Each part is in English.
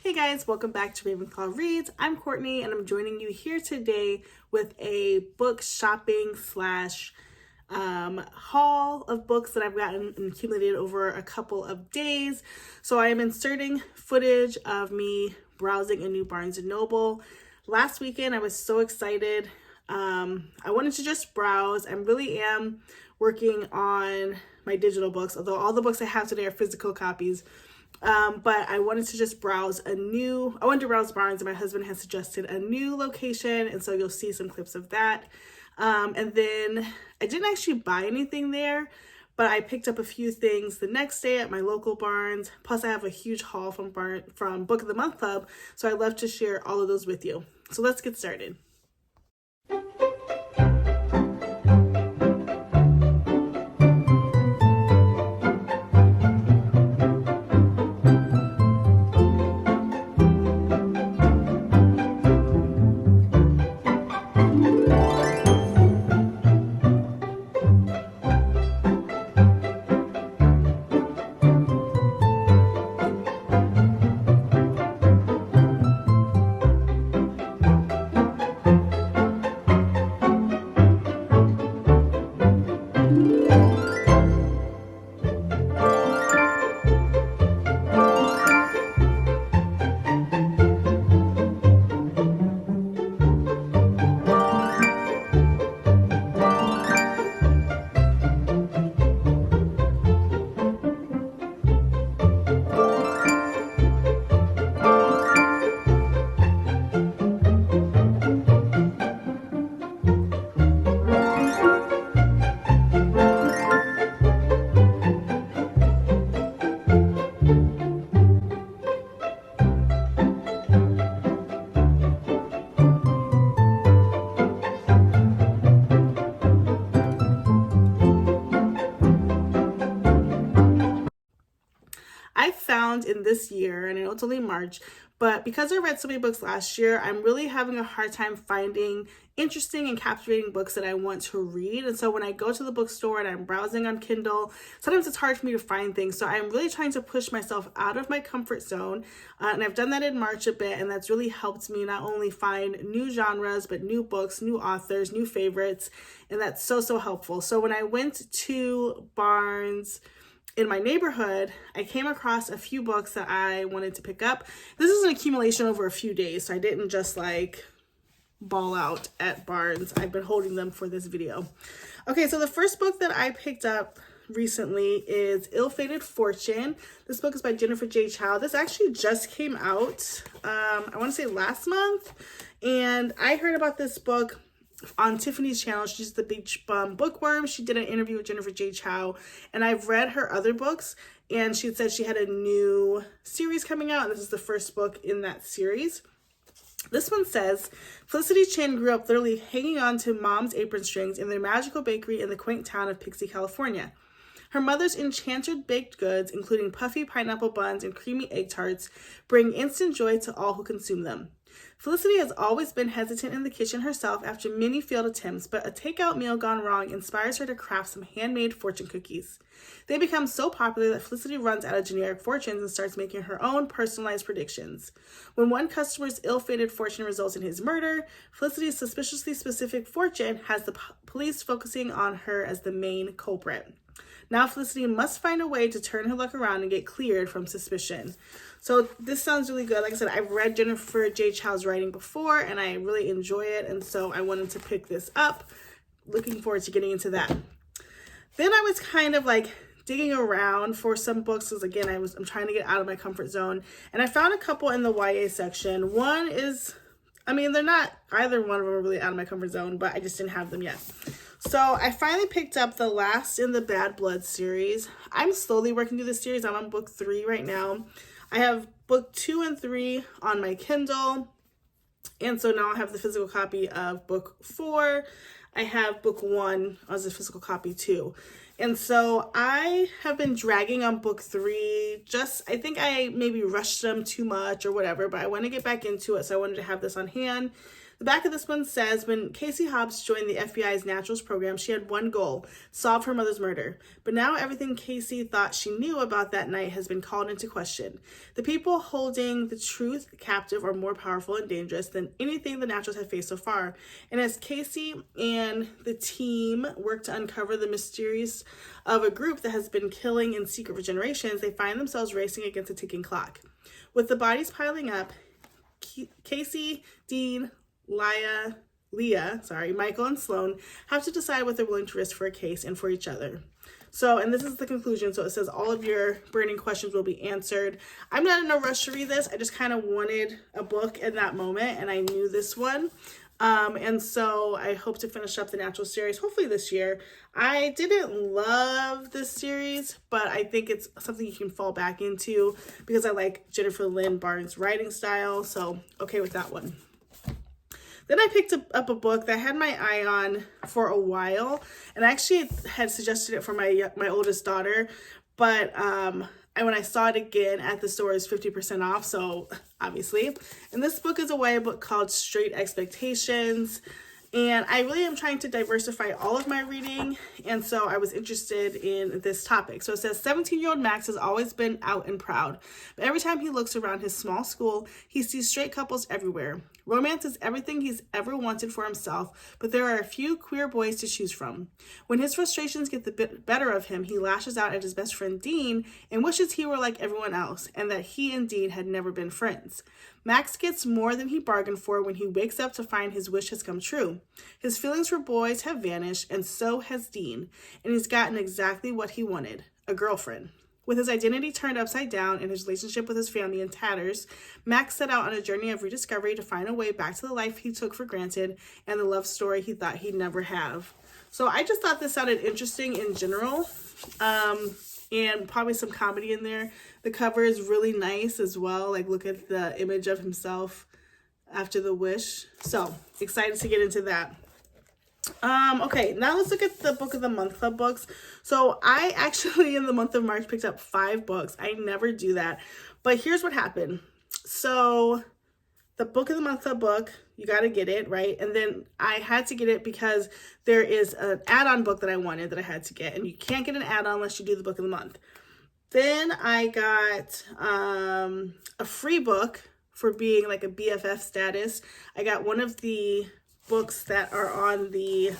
Hey guys, welcome back to Ravenclaw Reads. I'm Courtney and I'm joining you here today with a book shopping slash haul of books that I've gotten and accumulated over a couple of days. So I am inserting footage of me browsing a new Barnes & Noble. Last weekend I was so excited. I wanted to just browse. I really am working on my digital books, although all the books I have today are physical copies. But I wanted to just browse Barnes, and my husband has suggested a new location, and so you'll see some clips of that. And then I didn't actually buy anything there, but I picked up a few things the next day at my local Barnes. Plus I have a huge haul from Book of the Month Club, so I'd love to share all of those with you. So let's get started. I found in this year, and I know it's only March, but because I read so many books last year, I'm really having a hard time finding interesting and captivating books that I want to read. And so when I go to the bookstore and I'm browsing on Kindle, sometimes it's hard for me to find things. So I'm really trying to push myself out of my comfort zone. And I've done that in March a bit, and that's really helped me not only find new genres, but new books, new authors, new favorites. And that's so helpful. So when I went to Barnes in my neighborhood, I came across a few books that I wanted to pick up. This is an accumulation over a few days, so I didn't just like ball out at Barnes. I've been holding them for this video. Okay, so the first book that I picked up recently is Ill-Fated Fortune. This book is by Jennifer J. Chow. This actually just came out, I want to say last month, and I heard about this book on Tiffany's channel. She's the Beach Bum Bookworm. She did an interview with Jennifer J. Chow, and I've read her other books, and she said she had a new series coming out, and this is the first book in that series. This one says, Felicity Chin grew up literally hanging on to mom's apron strings in their magical bakery in the quaint town of Pixie, California. Her mother's enchanted baked goods, including puffy pineapple buns and creamy egg tarts, bring instant joy to all who consume them. Felicity has always been hesitant in the kitchen herself after many failed attempts, but a takeout meal gone wrong inspires her to craft some handmade fortune cookies. They become so popular that Felicity runs out of generic fortunes and starts making her own personalized predictions. When one customer's ill-fated fortune results in his murder, Felicity's suspiciously specific fortune has the police focusing on her as the main culprit. Now Felicity must find a way to turn her luck around and get cleared from suspicion. So this sounds really good. Like I said, I've read Jennifer J. Chow's writing before, and I really enjoy it, and so I wanted to pick this up. Looking forward to getting into that. Then I was kind of like digging around for some books, because again, I'm trying to get out of my comfort zone, and I found a couple in the YA section. One is, they're not, either one of them are really out of my comfort zone, but I just didn't have them yet. So I finally picked up The Last in the Bad Blood series. I'm slowly working through this series. I'm on book 3 right now. I have book 2 and 3 on my Kindle. And so now I have the physical copy of book 4. I have book 1 as a physical copy too. And so I have been dragging on book 3. I think I maybe rushed them too much or whatever, but I want to get back into it. So I wanted to have this on hand. The back of this one says, when Casey Hobbs joined the FBI's Naturals program, she had one goal: solve her mother's murder. But now everything Casey thought she knew about that night has been called into question. The people holding the truth captive are more powerful and dangerous than anything the Naturals have faced so far. And as Casey and the team work to uncover the mysteries of a group that has been killing in secret for generations, they find themselves racing against a ticking clock. With the bodies piling up, Casey, Dean, Leah, Michael and Sloan have to decide what they're willing to risk for a case and for each other. So, and this is the conclusion. So it says all of your burning questions will be answered. I'm not in a rush to read this. I just kind of wanted a book in that moment, and I knew this one. And so I hope to finish up the Natural series, hopefully this year. I didn't love this series, but I think it's something you can fall back into because I like Jennifer Lynn Barnes' writing style. So, okay with that one. Then I picked up a book that I had my eye on for a while, and I actually had suggested it for my oldest daughter, but when I saw it again at the store, it's 50% off, so obviously. And this book is a YA book called Straight Expectations, and I really am trying to diversify all of my reading, and so I was interested in this topic. So it says, 17-year-old Max has always been out and proud, but every time he looks around his small school, he sees straight couples everywhere. Romance is everything he's ever wanted for himself, but there are a few queer boys to choose from. When his frustrations get the better of him, he lashes out at his best friend Dean and wishes he were like everyone else and that he and Dean had never been friends. Max gets more than he bargained for when he wakes up to find his wish has come true. His feelings for boys have vanished, and so has Dean, and he's gotten exactly what he wanted: a girlfriend. With his identity turned upside down and his relationship with his family in tatters, Max set out on a journey of rediscovery to find a way back to the life he took for granted and the love story he thought he'd never have. So I just thought this sounded interesting in general, and probably some comedy in there. The cover is really nice as well. Like, look at the image of himself after the wish. So excited to get into that. Okay, now let's look at the Book of the Month Club books. So I actually, in the month of March, picked up 5 books. I never do that. But here's what happened. So the Book of the Month Club book, you got to get it, right? And then I had to get it because there is an add-on book that I wanted that I had to get. And you can't get an add-on unless you do the Book of the Month. Then I got a free book for being like a BFF status. I got one of the books that are on the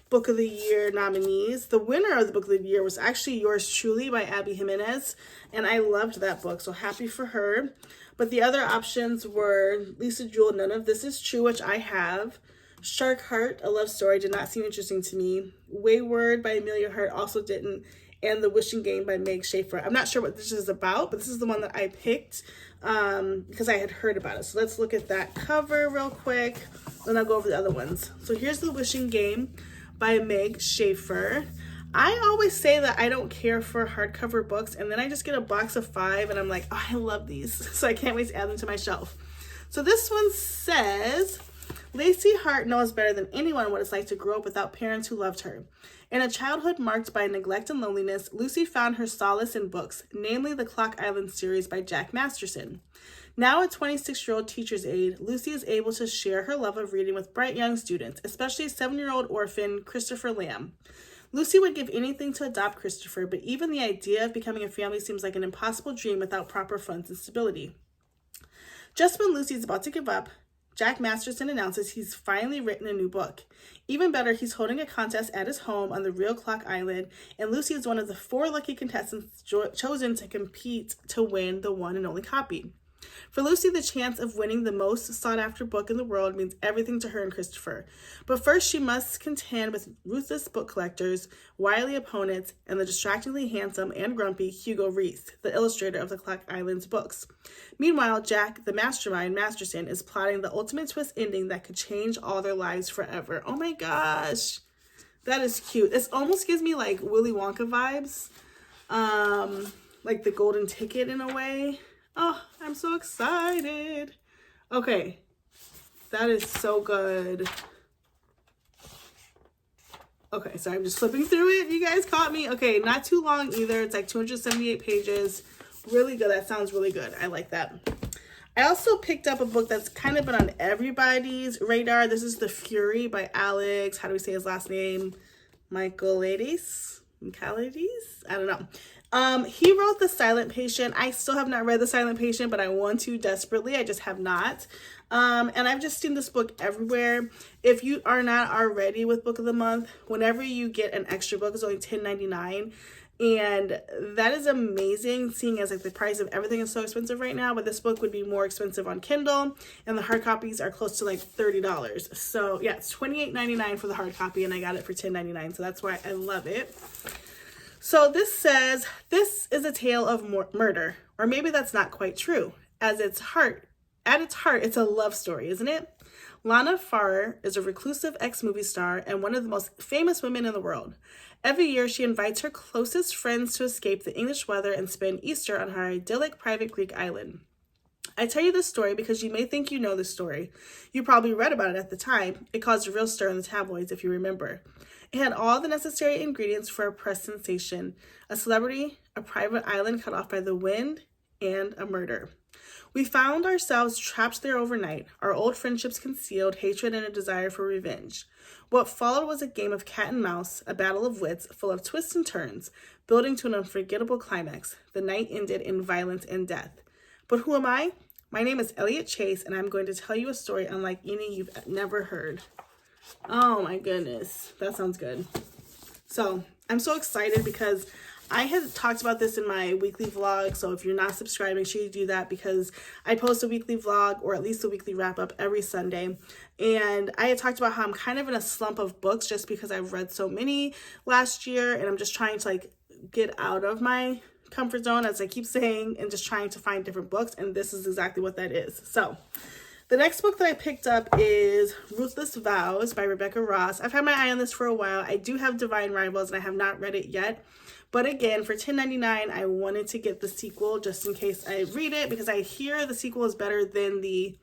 Book of the Year nominees. The winner of the Book of the Year was actually Yours Truly by Abby Jimenez, and I loved that book, so happy for her. But the other options were Lisa Jewell, None of This Is True, which I have. Shark Heart, a love story, did not seem interesting to me. Wayward by Amelia Hart also didn't. And The Wishing Game by Meg Schaefer. I'm not sure what this is about, but this is the one that I picked because I had heard about it. So let's look at that cover real quick, then I'll go over the other ones. So here's The Wishing Game by Meg Schaefer. I always say that I don't care for hardcover books, and then I just get a box of 5, and I'm like, oh, I love these. So I can't wait to add them to my shelf. So this one says, Lacey Hart knows better than anyone what it's like to grow up without parents who loved her. In a childhood marked by neglect and loneliness, Lucy found her solace in books, namely the Clock Island series by Jack Masterson. Now a 26-year-old teacher's aide, Lucy is able to share her love of reading with bright young students, especially 7-year-old orphan Christopher Lamb. Lucy would give anything to adopt Christopher, but even the idea of becoming a family seems like an impossible dream without proper funds and stability. Just when Lucy is about to give up, Jack Masterson announces he's finally written a new book. Even better, he's holding a contest at his home on the real Clock Island, and Lucy is one of the 4 lucky contestants chosen to compete to win the one and only copy. For Lucy, the chance of winning the most sought-after book in the world means everything to her and Christopher. But first, she must contend with ruthless book collectors, wily opponents, and the distractingly handsome and grumpy Hugo Reese, the illustrator of the Clock Island's books. Meanwhile, Jack, the mastermind Masterson, is plotting the ultimate twist ending that could change all their lives forever. Oh my gosh, that is cute. This almost gives me like Willy Wonka vibes, like the golden ticket in a way. Oh, I'm so excited. Okay, that is so good. Okay, so I'm just flipping through it. You guys caught me. Okay, not too long either. It's like 278 pages. Really good. That sounds really good. I like that. I also picked up a book that's kind of been on everybody's radar. This is The Fury by Alex, how do we say his last name? Michaelides? I don't know. He wrote The Silent Patient. I still have not read The Silent Patient, but I want to desperately. I just have not. And I've just seen this book everywhere. If you are not already with Book of the Month, whenever you get an extra book, it's only $10.99. And that is amazing, seeing as like the price of everything is so expensive right now, but this book would be more expensive on Kindle, and the hard copies are close to like $30. So yeah, it's $28.99 for the hard copy, and I got it for $10.99, so that's why I love it. So this says, this is a tale of murder, or maybe that's not quite true. At its heart, it's a love story, isn't it? Lana Farrar is a reclusive ex-movie star and one of the most famous women in the world. Every year, she invites her closest friends to escape the English weather and spend Easter on her idyllic private Greek island. I tell you this story because you may think you know this story. You probably read about it at the time. It caused a real stir in the tabloids, if you remember. It had all the necessary ingredients for a press sensation: a celebrity, a private island cut off by the wind, and a murder. We found ourselves trapped there overnight, our old friendships concealed, hatred and a desire for revenge. What followed was a game of cat and mouse, a battle of wits, full of twists and turns, building to an unforgettable climax. The night ended in violence and death. But who am I? My name is Elliot Chase, and I'm going to tell you a story unlike any you've never heard. Oh my goodness, that sounds good. So I'm so excited because I had talked about this in my weekly vlog, so if you're not subscribed, make sure you do that, because I post a weekly vlog, or at least a weekly wrap-up, every Sunday. And I had talked about how I'm kind of in a slump of books just because I've read so many last year, and I'm just trying to like get out of my comfort zone, as I keep saying, and just trying to find different books, and this is exactly what that is. So the next book that I picked up is Ruthless, Vows by Rebecca Ross. I've had my eye on this for a while. I do have Divine Rivals, and I have not read it yet. But again, for $10.99, I wanted to get the sequel just in case I read it, because I hear the sequel is better than the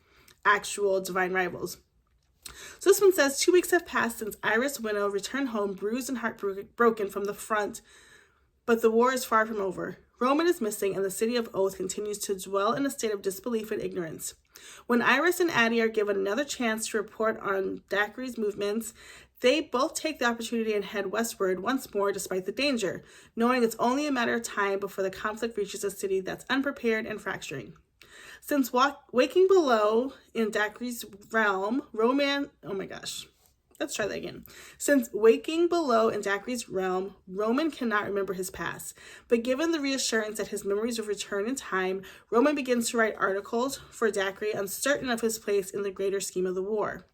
actual Divine Rivals. So this one says, 2 weeks have passed since Iris Winnow returned home bruised and heartbroken from the front, but the war is far from over. Roman is missing, and the city of Oath continues to dwell in a state of disbelief and ignorance. When Iris and Addie are given another chance to report on Dacre's movements, they both take the opportunity and head westward once more despite the danger, knowing it's only a matter of time before the conflict reaches a city that's unprepared and fracturing. Since waking below in Dacre's realm, Since waking below in Dacre's realm, Roman cannot remember his past. But given the reassurance that his memories will return in time, Roman begins to write articles for Dacre, uncertain of his place in the greater scheme of the war.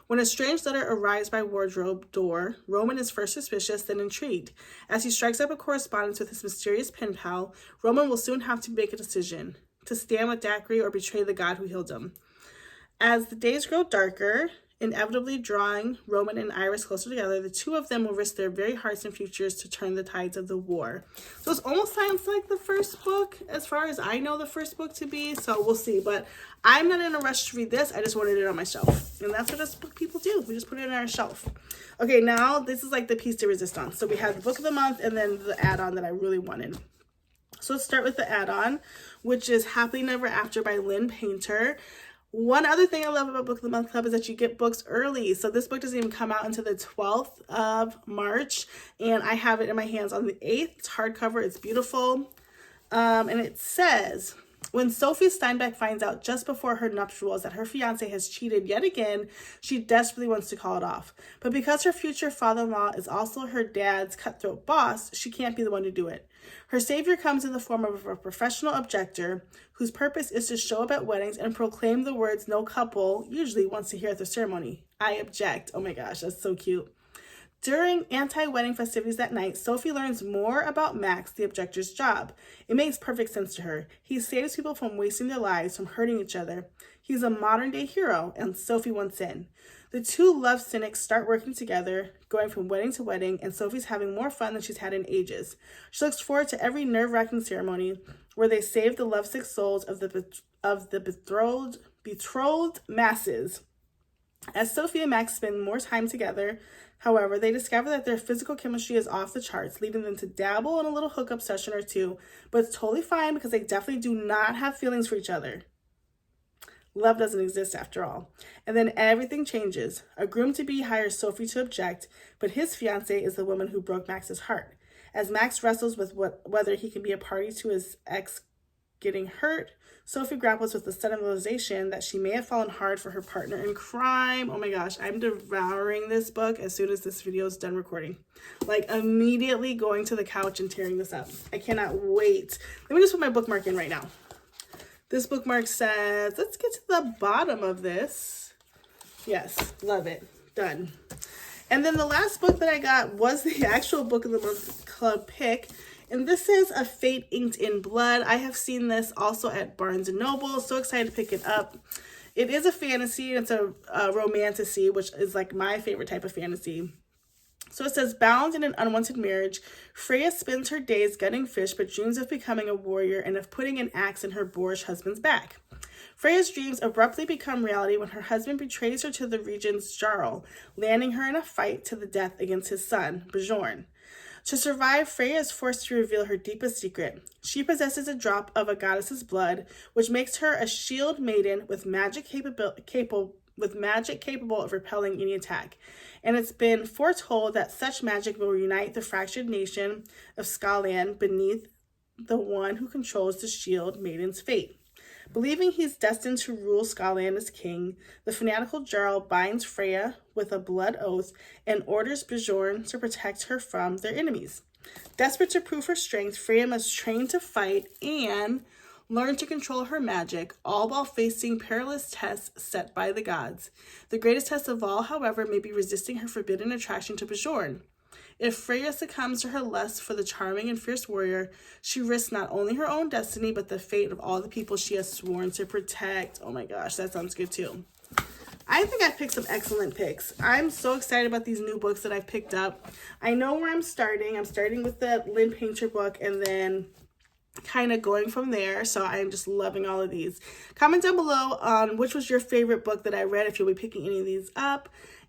When a strange letter arrives by wardrobe door, Roman is first suspicious, then intrigued. As he strikes up a correspondence with his mysterious pen pal, Roman will soon have to make a decision: to stand with Dacre or betray the god who healed him. As the days grow darker, inevitably drawing Roman and Iris closer together, the two of them will risk their very hearts and futures to turn the tides of the war. So it almost sounds like the first book, as far as I know the first book to be, so we'll see. But I'm not in a rush to read this. I just wanted it on my shelf. And that's what us book people do. We just put it on our shelf. Okay, now this is like the piece de resistance. So we have the book of the month and then the add-on that I really wanted. So let's start with the add-on, which is Happily Never After by Lynn Painter. One other thing I love about Book of the Month Club is that you get books early. So this book doesn't even come out until the 12th of March. And I have it in my hands on the 8th. It's hardcover. It's beautiful. And it says, when Sophie Steinbeck finds out just before her nuptials that her fiancé has cheated yet again, she desperately wants to call it off. But because her future father-in-law is also her dad's cutthroat boss, she can't be the one to do it. Her savior comes in the form of a professional objector whose purpose is to show up at weddings and proclaim the words no couple usually wants to hear at the ceremony: I object. Oh my gosh, that's so cute. During anti-wedding festivities that night, Sophie learns more about Max, the objector's job. It makes perfect sense to her. He saves people from wasting their lives, from hurting each other. He's a modern-day hero, and Sophie wants in. The two love cynics start working together, going from wedding to wedding, and Sophie's having more fun than she's had in ages. She looks forward to every nerve-wracking ceremony where they save the lovesick souls of the betrothed masses. As Sophie and Max spend more time together, however, they discover that their physical chemistry is off the charts, leading them to dabble in a little hookup session or two, but it's totally fine because they definitely do not have feelings for each other. Love doesn't exist after all. And then everything changes. A groom-to-be hires Sophie to object, but his fiancée is the woman who broke Max's heart. As Max wrestles with whether he can be a party to his ex getting hurt, Sophie grapples with the sudden realization that she may have fallen hard for her partner in crime. Oh my gosh, I'm devouring this book as soon as this video is done recording. Like, immediately going to the couch and tearing this up. I cannot wait. Let me just put my bookmark in right now. This bookmark says, let's get to the bottom of this. Yes, love it. Done. And then the last book that I got was the actual Book of the Month Club pick. And this is A Fate Inked in Blood. I have seen this also at Barnes & Noble. So excited to pick it up. It is a fantasy. It's a romantasy, which is like my favorite type of fantasy. So it says, bound in an unwanted marriage, Freya spends her days gutting fish, but dreams of becoming a warrior and of putting an axe in her boorish husband's back. Freya's dreams abruptly become reality when her husband betrays her to the regent's Jarl, landing her in a fight to the death against his son, Bjorn. To survive, Freya is forced to reveal her deepest secret. She possesses a drop of a goddess's blood, which makes her a shield maiden with magic capable of repelling any attack. And it's been foretold that such magic will unite the fractured nation of Skaland beneath the one who controls the shield maiden's fate. Believing he's destined to rule Skaland as king, the fanatical Jarl binds Freya with a blood oath and orders Bjorn to protect her from their enemies. Desperate to prove her strength, Freya must train to fight and learn to control her magic, all while facing perilous tests set by the gods. The greatest test of all, however, may be resisting her forbidden attraction to Bjorn. If Freya succumbs to her lust for the charming and fierce warrior, she risks not only her own destiny, but the fate of all the people she has sworn to protect. Oh my gosh, that sounds good too. I think I've picked some excellent picks. I'm so excited about these new books that I've picked up. I know where I'm starting. I'm starting with the Lynn Painter book and then kind of going from there. So I'm just loving all of these. Comment down below on which was your favorite book that I read, if you'll be picking any of these up.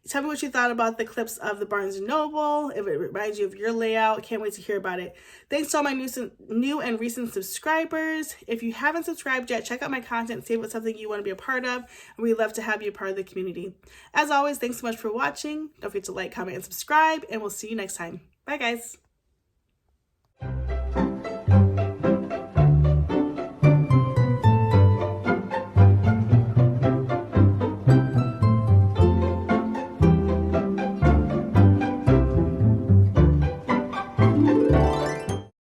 Tell me what you thought about the clips of the Barnes & Noble, if it reminds you of your layout. Can't wait to hear about it. Thanks to all my new and recent subscribers. If you haven't subscribed yet, check out my content, see what's something you want to be a part of, and we'd love to have you a part of the community. As always, thanks so much for watching. Don't forget to like, comment, and subscribe, and we'll see you next time. Bye, guys.